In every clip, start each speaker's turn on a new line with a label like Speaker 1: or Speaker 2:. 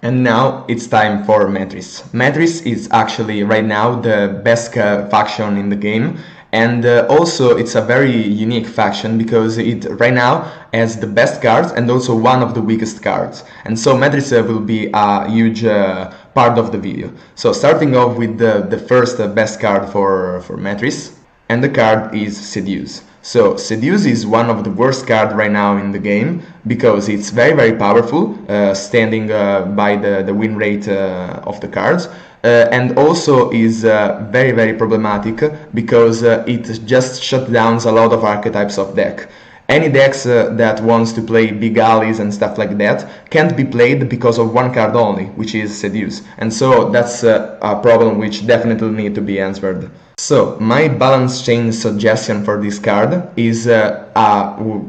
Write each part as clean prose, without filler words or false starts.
Speaker 1: And now it's time for Metris. Metris is actually right now the best faction in the game, and also it's a very unique faction because it right now has the best cards and also one of the weakest cards. And so Metris will be a huge part of the video. So starting off with the first best card for Metris, and the card is Seduce. So Seduce is one of the worst cards right now in the game because it's very powerful, standing by the win rate of the cards, and also is very problematic because it just shuts down a lot of archetypes of deck. Any decks that wants to play big allies and stuff like that can't be played because of one card only, which is Seduce. And so that's a problem which definitely needs to be answered. So, my balance change suggestion for this card is a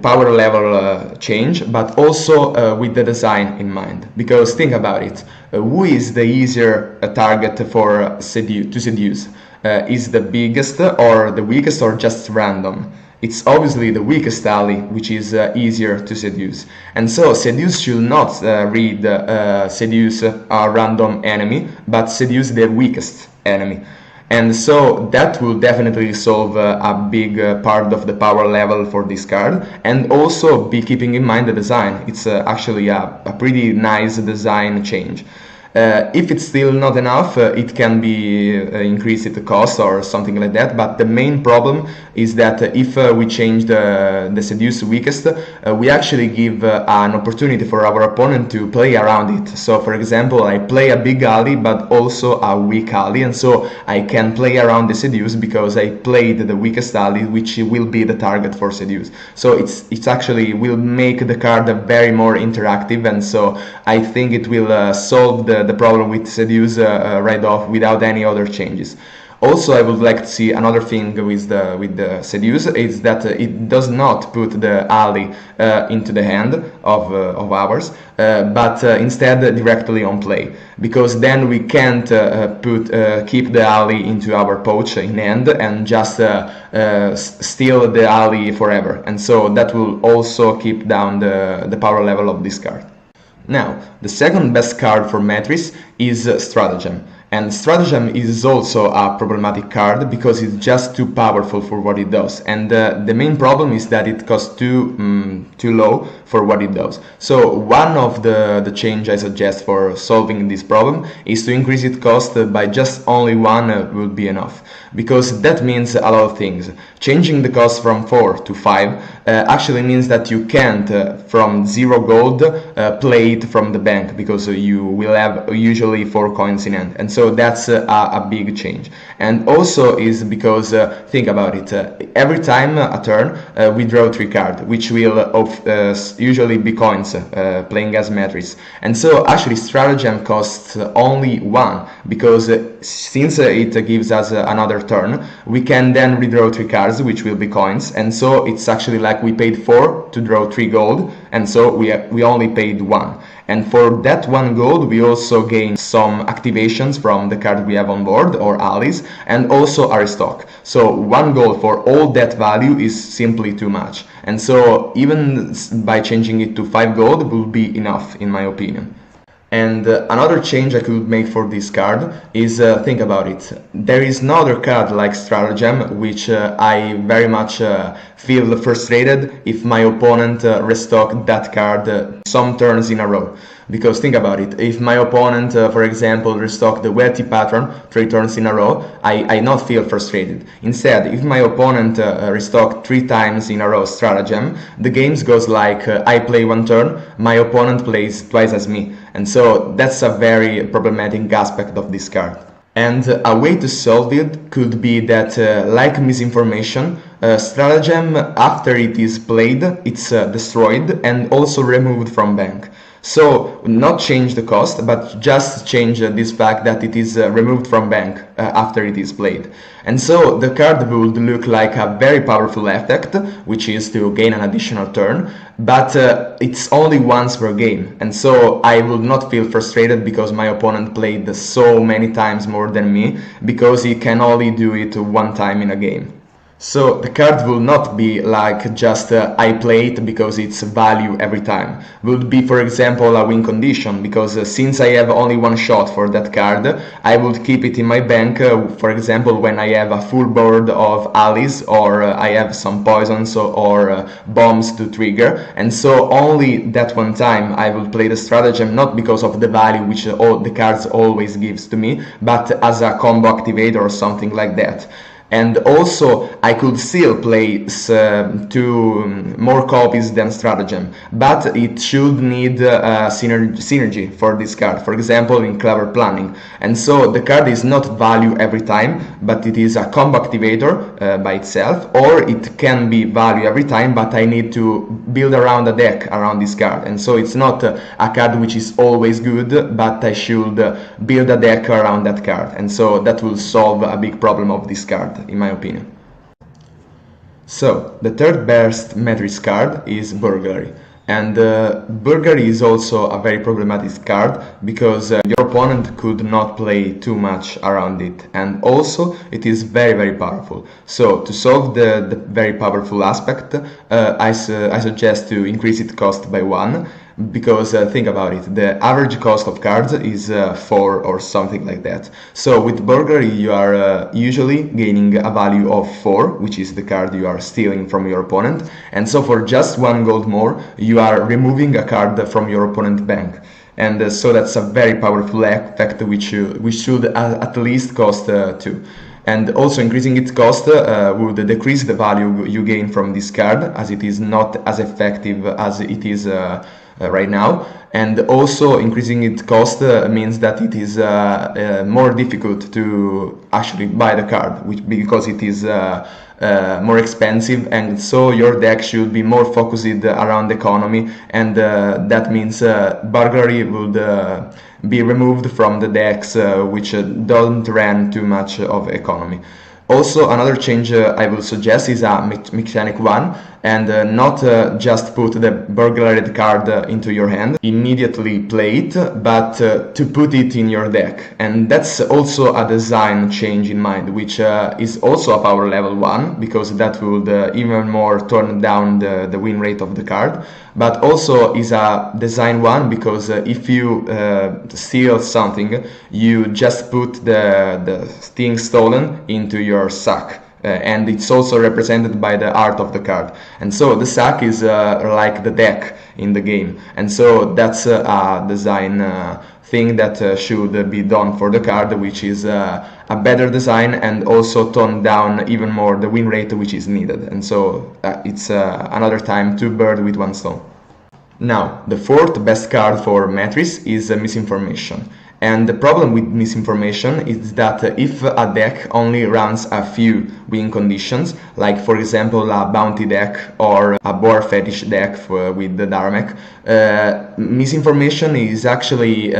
Speaker 1: power level change, but also with the design in mind. Because think about it, who is the easier target for to seduce? Is the biggest or the weakest or just random? It's obviously the weakest ally which is easier to seduce. And so Seduce should not seduce a random enemy, but seduce the weakest enemy. And so that will definitely solve a big part of the power level for this card, and also be keeping in mind the design. It's actually a pretty nice design change. If it's still not enough, it can be increased the cost or something like that, but the main problem is that if we change the Seduce weakest, we actually give an opportunity for our opponent to play around it. So for example, I play a big ally but also a weak ally, and so I can play around the Seduce because I played the weakest ally, which will be the target for Seduce. So it's actually will make the card very more interactive, and so I think it will solve the problem with Seduce right off without any other changes. Also, I would like to see another thing with the Seduce is that it does not put the ally into the hand of ours, but instead directly on play, because then we can't keep the ally into our pouch in hand and just steal the ally forever, and so that will also keep down the power level of this card. Now, the second best card for Metris is Stratagem. And Stratagem is also a problematic card because it's just too powerful for what it does. And the main problem is that it costs too low for what it does. So one of the change I suggest for solving this problem is to increase its cost by just only one will be enough. Because that means a lot of things. Changing the cost from 4 to 5 actually means that you can't, from 0 gold, play it from the bank, because you will have usually 4 coins in hand. And so that's a big change. And also is because, think about it, every time a turn we draw 3 cards, which will usually be coins playing as Metris. And so actually Stratagem costs only 1, because since it gives us another turn, we can then redraw 3 cards, which will be coins, and so it's actually like we paid 4 to draw 3 gold, and so we only paid 1. And for that 1 gold we also gain some activations from the card we have on board, or allies, and also our stock. So 1 gold for all that value is simply too much, and so even by changing it to 5 gold will be enough in my opinion. And another change I could make for this card is, think about it, there is no other card like Stratagem which I very much feel frustrated if my opponent restock that card some turns in a row. Because think about it, if my opponent, for example, restock the Wealthy Patron 3 turns in a row, I not feel frustrated. Instead, if my opponent restock 3 times in a row Stratagem, the games goes like I play 1 turn, my opponent plays twice as me. And so that's a very problematic aspect of this card. And a way to solve it could be that, like Misinformation, Stratagem, after it is played, it's destroyed and also removed from bank. So not change the cost, but just change this fact that it is removed from bank after it is played. And so the card would look like a very powerful effect, which is to gain an additional turn, but it's only once per game. And so I will not feel frustrated because my opponent played so many times more than me, because he can only do it 1 time in a game. So the card will not be like just I play it because it's value every time. Would be, for example, a win condition, because since I have only one shot for that card, I would keep it in my bank, for example, when I have a full board of allies, or I have some poisons or bombs to trigger, and so only that one time I will play the stratagem, not because of the value which all the cards always gives to me, but as a combo activator or something like that. And also I could still play two more copies than stratagem, but it should need synergy for this card, for example in clever planning. And so the card is not value every time, but it is a combo activator by itself, or it can be value every time, but I need to build around a deck around this card. And so it's not a card which is always good, but I should build a deck around that card, and so that will solve a big problem of this card, in my opinion. So the third best Matrix card is Burglary, and Burglary is also a very problematic card because your opponent could not play too much around it, and also it is very powerful. So to solve the very powerful aspect, I suggest to increase its cost by 1. Because think about it, the average cost of cards is 4 or something like that. So with Burglary you are usually gaining a value of 4, which is the card you are stealing from your opponent, and so for just 1 gold more you are removing a card from your opponent's bank. And so that's a very powerful effect which should at least cost 2. And also increasing its cost would decrease the value you gain from this card, as it is not as effective as it is right now. And also increasing its cost means that it is more difficult to actually buy the card, because it is more expensive, and so your deck should be more focused around economy, and that means Burglary would be removed from the decks which don't run too much of economy. Also, another change I will suggest is a mechanic one, and not just put the burglary card into your hand, immediately play it, but to put it in your deck. And that's also a design change in mind, which is also a power level 1, because that would even more turn down the win rate of the card, but also is a design one, because if you steal something, you just put the thing stolen into your sack. And it's also represented by the art of the card, and so the sack is like the deck in the game, and so that's a design thing that should be done for the card, which is a better design, and also tone down even more the win rate which is needed, and so it's another time 2 birds with 1 stone. Now, the fourth best card for Matrix is Misinformation. And the problem with Misinformation is that if a deck only runs a few win conditions, like for example a bounty deck or a boar fetish deck with the Dharmek, Misinformation is actually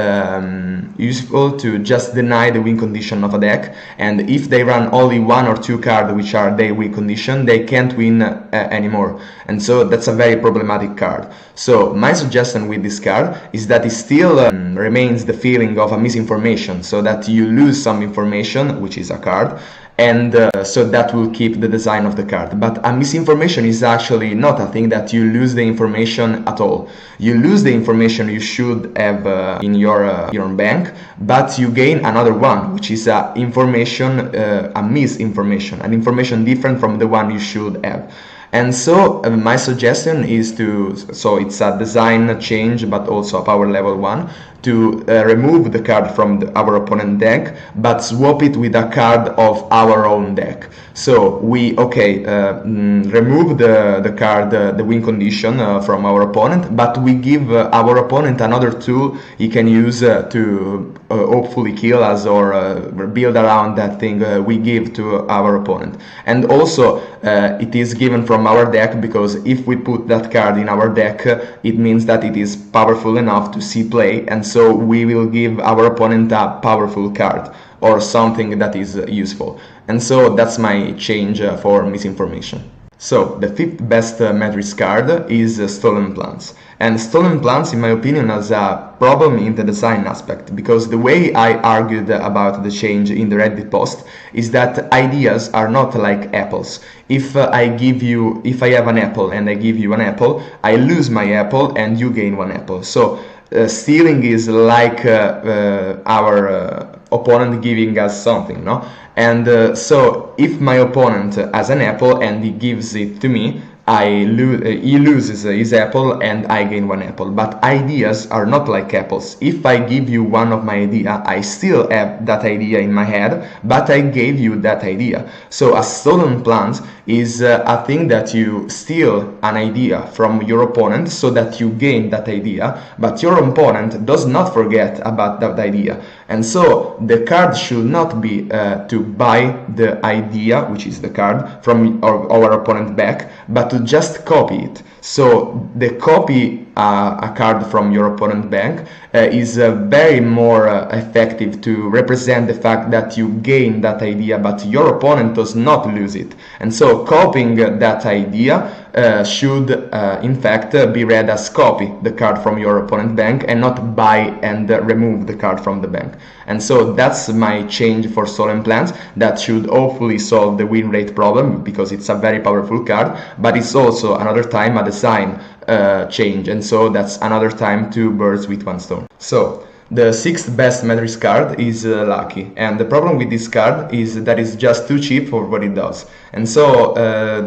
Speaker 1: useful to just deny the win condition of a deck, and if they run only 1 or 2 cards which are their win condition, they can't win anymore, and so that's a very problematic card. So my suggestion with this card is that it still remains the feeling of a misinformation, so that you lose some information, which is a card, and so that will keep the design of the card. But a misinformation is actually not a thing that you lose the information at all. You lose the information you should have in your bank, but you gain another one, which is a misinformation, an information different from the one you should have. And so my suggestion is so it's a design change, but also a power level 1, to remove the card from our opponent deck, but swap it with a card of our own deck. So we remove the card, the win condition from our opponent, but we give our opponent another tool he can use to hopefully kill us or build around that thing we give to our opponent. And also it is given from our deck, because if we put that card in our deck, it means that it is powerful enough to see play, and so we will give our opponent a powerful card or something that is useful. And so that's my change for Misinformation. So, the fifth best matrix card is Stolen Plans. And Stolen Plans, in my opinion, has a problem in the design aspect, because the way I argued about the change in the Reddit post is that ideas are not like apples. If I have an apple and I give you an apple, I lose my apple and you gain one apple. So, stealing is like our opponent giving us something, no? And so if my opponent has an apple and he gives it to me, he loses his apple and I gain one apple. But ideas are not like apples. If I give you one of my idea, I still have that idea in my head, but I gave you that idea. So a stolen plant is a thing that you steal an idea from your opponent so that you gain that idea, but your opponent does not forget about that idea. And so the card should not be to buy the idea, which is the card, from our opponent back, but to just copy it. So the copy a card from your opponent bank is very more effective to represent the fact that you gain that idea, but your opponent does not lose it. And so copying that idea should in fact be read as copy the card from your opponent bank and not buy and remove the card from the bank. And so that's my change for Stolen Plans. That should hopefully solve the win rate problem, because it's a very powerful card, but it's also another time a design change, and so that's another time two birds with one stone. So the sixth best matrix card is Lucky, and the problem with this card is that it's just too cheap for what it does. And so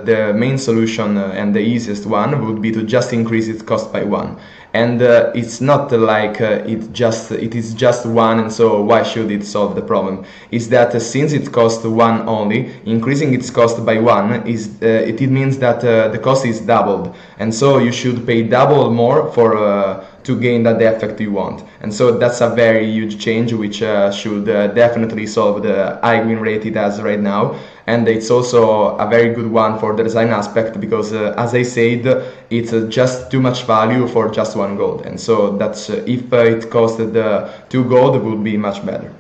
Speaker 1: the main solution and the easiest one would be to just increase its cost by 1. And it's not like it is just 1, and so why should it solve the problem? Is that since it costs 1 only, increasing its cost by 1 is it means that the cost is doubled, and so you should pay double more for to gain that effect you want. And so that's a very huge change, which should definitely solve the high win rate it has right now. And it's also a very good one for the design aspect, because as I said, it's just too much value for just 1 gold, and so that's if it costed 2 gold, it would be much better.